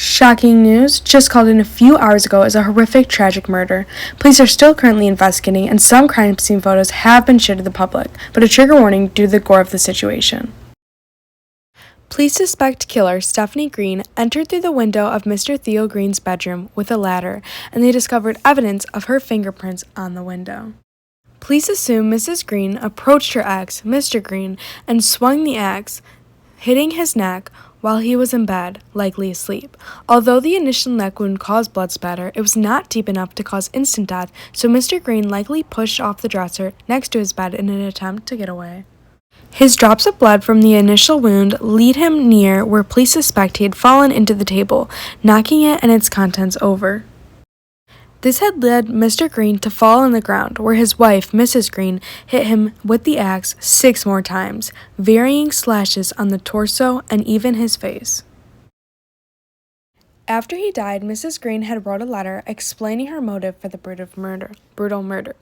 Shocking news, just called in a few hours ago, is a horrific, tragic murder. Police are still currently investigating, and some crime scene photos have been shared to the public, but a trigger warning due to the gore of the situation. Police suspect killer Stephanie Green entered through the window of Mr. Theo Green's bedroom with a ladder, and they discovered evidence of her fingerprints on the window. Police assume Mrs. Green approached her ex, Mr. Green, and swung the axe, hitting his neck while he was in bed, likely asleep. Although the initial neck wound caused blood spatter, it was not deep enough to cause instant death, so Mr. Green likely pushed off the dresser next to his bed in an attempt to get away. His drops of blood from the initial wound lead him near where police suspect he had fallen into the table, knocking it and its contents over. This had led Mr. Green to fall on the ground, where his wife, Mrs. Green, hit him with the axe 6 more times, varying slashes on the torso and even his face. After he died, Mrs. Green had wrote a letter explaining her motive for the brutal murder.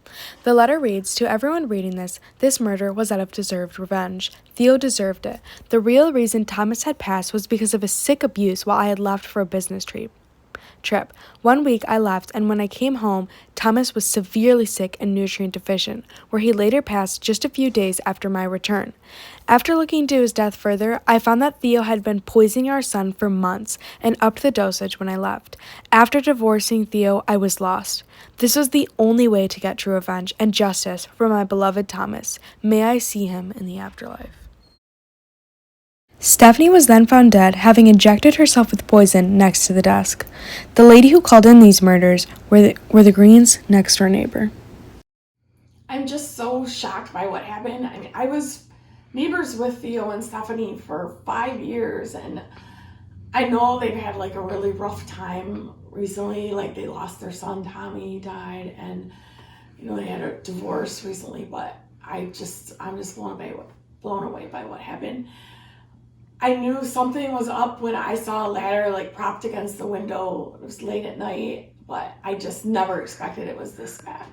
The letter reads, "To everyone reading this murder was out of deserved revenge. Theo deserved it. The real reason Thomas had passed was because of his sick abuse while I had left for a business trip. 1 week I left, and when I came home, Thomas was severely sick and nutrient deficient, where he later passed just a few days after my return. After looking into his death further, I found that Theo had been poisoning our son for months and upped the dosage when I left. After divorcing Theo, I was lost. This was the only way to get true revenge and justice for my beloved Thomas. May I see him in the afterlife." Stephanie was then found dead, having injected herself with poison next to the desk. The lady who called in these murders were the Greens' next-door neighbor. I'm just so shocked by what happened. I mean, I was neighbors with Theo and Stephanie for 5 years, and I know they've had like a really rough time recently. Like, they lost their son, Tommy died, and they had a divorce recently, but I'm just blown away by what happened. I knew something was up when I saw a ladder like propped against the window. It was late at night, but I just never expected it was this bad.